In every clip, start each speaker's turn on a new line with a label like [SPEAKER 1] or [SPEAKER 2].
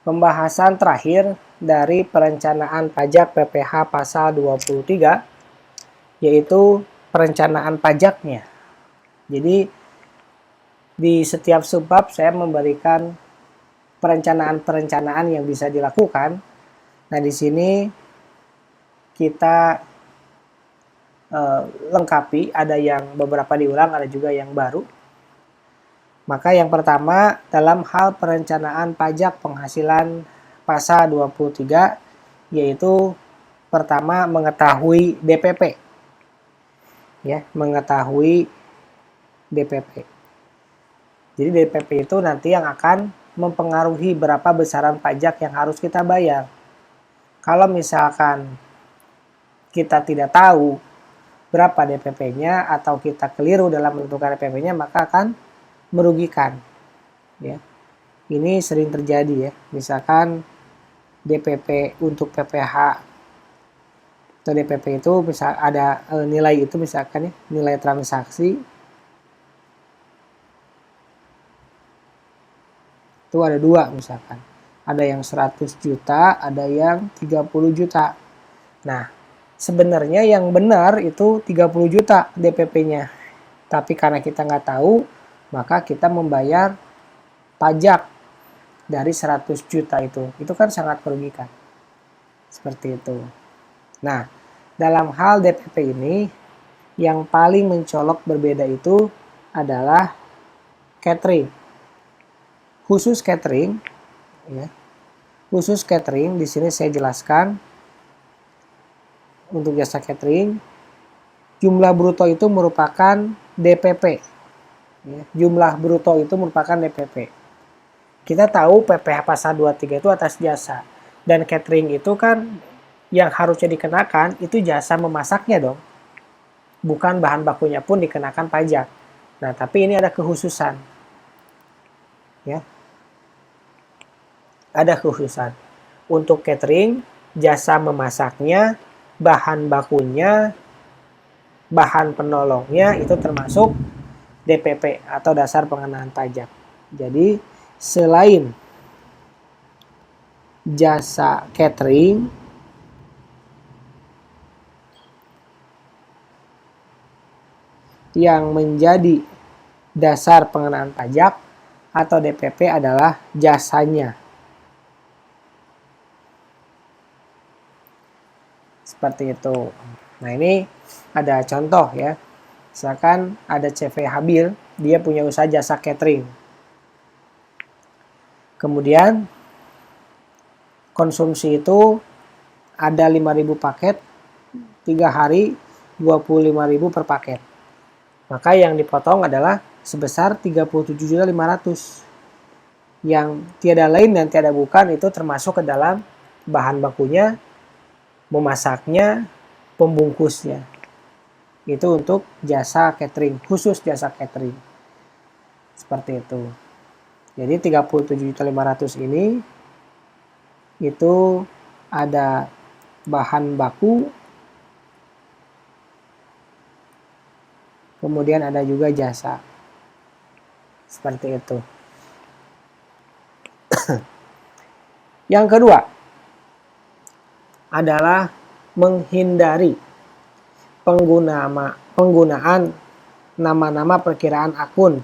[SPEAKER 1] Pembahasan terakhir dari perencanaan pajak PPh pasal 23 yaitu perencanaan pajaknya. Jadi di setiap subbab saya memberikan perencanaan-perencanaan yang bisa dilakukan. Nah, di sini kita lengkapi, ada yang beberapa diulang, ada juga yang baru. Maka yang pertama, dalam hal perencanaan pajak penghasilan pasal 23, yaitu pertama mengetahui DPP. Ya, mengetahui DPP. Jadi DPP itu nanti yang akan mempengaruhi berapa besaran pajak yang harus kita bayar. Kalau misalkan kita tidak tahu berapa DPP-nya atau kita keliru dalam menentukan DPP-nya, maka akan merugikan. Ya. Ini sering terjadi ya. Misalkan DPP untuk PPh atau DPP itu bisa ada nilai itu, misalkan ya, nilai transaksi itu ada dua, misalkan ada yang 100 juta, ada yang 30 juta. Nah, sebenarnya yang benar itu 30 juta DPP-nya, tapi karena kita nggak tahu, maka kita membayar pajak dari 100 juta itu kan sangat merugikan. Seperti itu. Nah, dalam hal DPP ini, yang paling mencolok berbeda itu adalah catering. Khusus catering, ya. Khusus catering, di sini saya jelaskan untuk jasa catering, jumlah bruto itu merupakan DPP. Ya, jumlah bruto itu merupakan DPP. Kita tahu PPh pasal 23 itu atas jasa. Dan catering itu kan yang harusnya dikenakan itu jasa memasaknya dong. Bukan bahan bakunya pun dikenakan pajak. Nah, tapi ini ada kekhususan. Ya. Ada kekhususan. Untuk catering, jasa memasaknya, bahan bakunya, bahan penolongnya itu termasuk DPP atau dasar pengenaan pajak. Jadi, selain jasa catering, yang menjadi dasar pengenaan pajak atau DPP adalah jasanya. Seperti itu. Nah, ini ada contoh ya. Misalkan ada CV Habil, dia punya usaha jasa catering. Kemudian konsumsi itu ada 5.000 paket, 3 hari 25.000 per paket. Maka yang dipotong adalah sebesar 37.500. Yang tiada lain dan tiada bukan itu termasuk ke dalam bahan bakunya, memasaknya, pembungkusnya. Itu untuk jasa catering, khusus jasa catering. Seperti itu. Jadi 37.500 ini itu ada bahan baku, kemudian ada juga jasa. Seperti itu. Yang kedua adalah menghindari penggunaan nama-nama perkiraan akun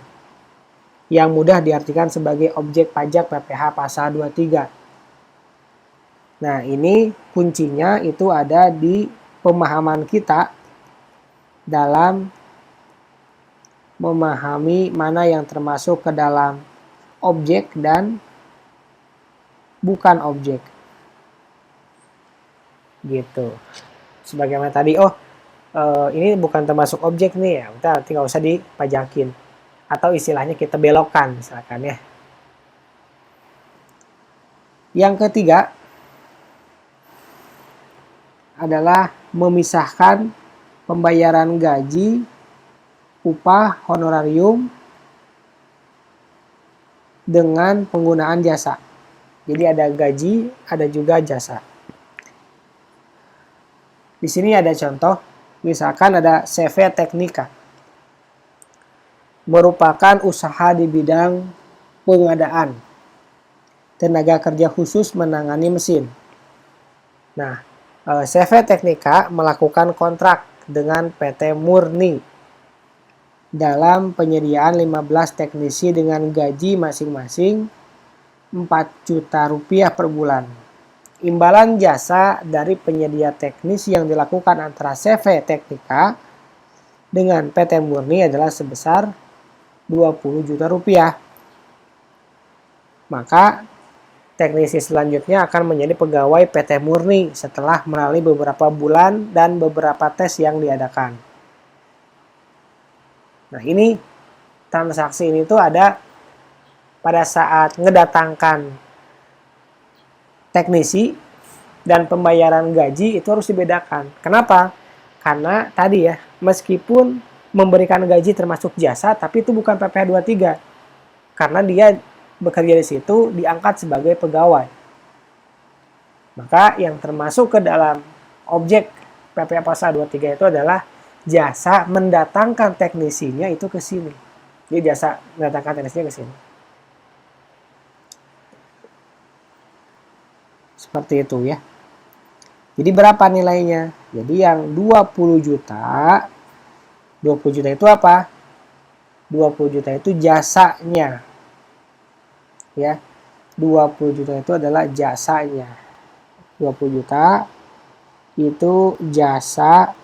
[SPEAKER 1] yang mudah diartikan sebagai objek pajak PPh pasal 23. Nah, ini kuncinya itu ada di pemahaman kita dalam memahami mana yang termasuk ke dalam objek dan bukan objek. Gitu. Sebagaimana tadi, ini bukan termasuk objek nih ya, kita nggak usah dipajakin. Atau istilahnya kita belokkan misalkan ya. Yang ketiga adalah memisahkan pembayaran gaji, upah, honorarium dengan penggunaan jasa. Jadi ada gaji, ada juga jasa. Di sini ada contoh, misalkan ada CV Teknika. Merupakan usaha di bidang pengadaan. tenaga kerja khusus menangani mesin. Nah, CV Teknika melakukan kontrak dengan PT Murni dalam penyediaan 15 teknisi dengan gaji masing-masing 4 juta rupiah per bulan. Imbalan jasa dari penyedia teknis yang dilakukan antara CV Teknika dengan PT Murni adalah sebesar 20 juta rupiah. Maka teknisi selanjutnya akan menjadi pegawai PT Murni setelah melalui beberapa bulan dan beberapa tes yang diadakan. Nah, ini transaksi ini tuh ada pada saat ngedatangkan teknisi dan pembayaran gaji itu harus dibedakan. Kenapa? Karena tadi ya, meskipun memberikan gaji termasuk jasa, tapi itu bukan PPh 23. Karena dia bekerja di situ diangkat sebagai pegawai. Maka yang termasuk ke dalam objek PPh pasal 23 itu adalah jasa mendatangkan teknisinya itu ke sini. Jadi jasa mendatangkan teknisinya ke sini. Seperti itu ya. Jadi berapa nilainya? Jadi yang 20 juta. 20 juta itu apa? 20 juta itu jasanya. Ya. 20 juta itu adalah jasanya. 20 juta itu jasa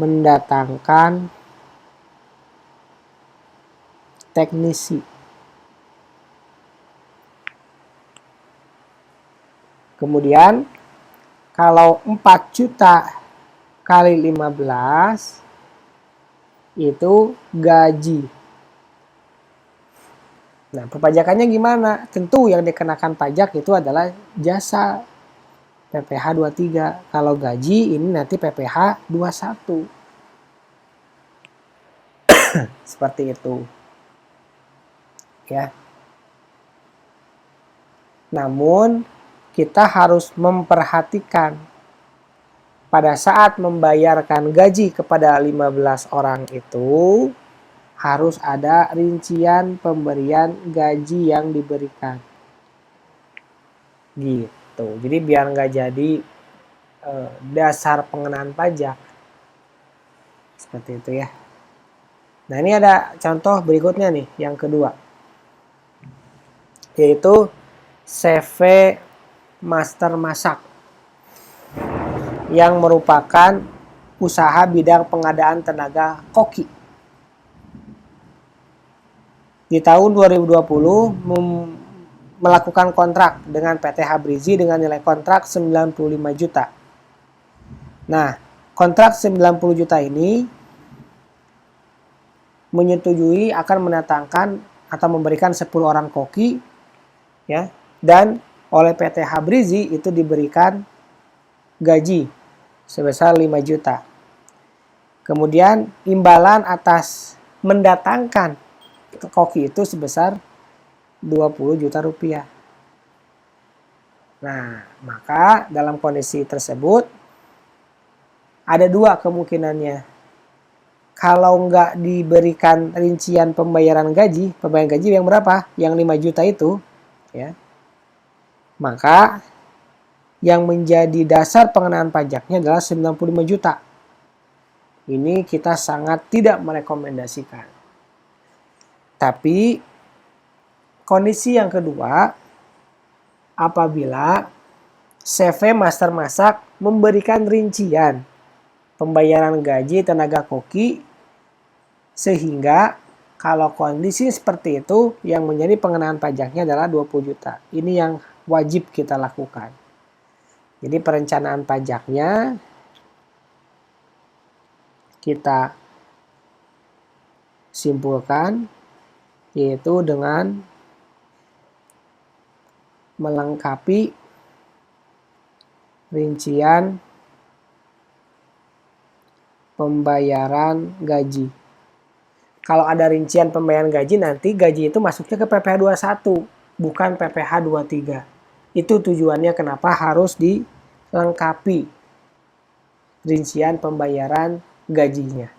[SPEAKER 1] mendatangkan teknisi. Kemudian kalau 4 juta kali 15 itu gaji. Nah, perpajakannya gimana? Tentu yang dikenakan pajak itu adalah jasa PPh 23. Kalau gaji ini nanti PPh 21. Seperti itu. Ya. Namun kita harus memperhatikan pada saat membayarkan gaji kepada 15 orang itu harus ada rincian pemberian gaji yang diberikan. Gitu. Jadi biar nggak jadi dasar pengenaan pajak. Seperti itu ya. Nah, ini ada contoh berikutnya nih, yang kedua. Yaitu CV Master Masak yang merupakan usaha bidang pengadaan tenaga koki. Di tahun 2020 melakukan kontrak dengan PT Habrizi dengan nilai kontrak 95 juta. Nah, kontrak 90 juta ini menyetujui akan mendatangkan atau memberikan 10 orang koki ya, dan oleh PT Habrizi itu diberikan gaji sebesar 5 juta. Kemudian imbalan atas mendatangkan koki itu sebesar 20 juta rupiah. Nah, maka dalam kondisi tersebut ada dua kemungkinannya. Kalau nggak diberikan rincian pembayaran gaji yang berapa? Yang 5 juta itu, ya. Maka yang menjadi dasar pengenaan pajaknya adalah 95 juta. Ini kita sangat tidak merekomendasikan. Tapi kondisi yang kedua, apabila CV Master Masak memberikan rincian pembayaran gaji tenaga koki, sehingga kalau kondisi seperti itu yang menjadi pengenaan pajaknya adalah 20 juta. Ini yang wajib kita lakukan. Jadi perencanaan pajaknya kita simpulkan yaitu dengan melengkapi rincian pembayaran gaji. Kalau ada rincian pembayaran gaji, nanti gaji itu masuknya ke PPh 21, bukan PPh 23. Itu tujuannya kenapa harus dilengkapi rincian pembayaran gajinya.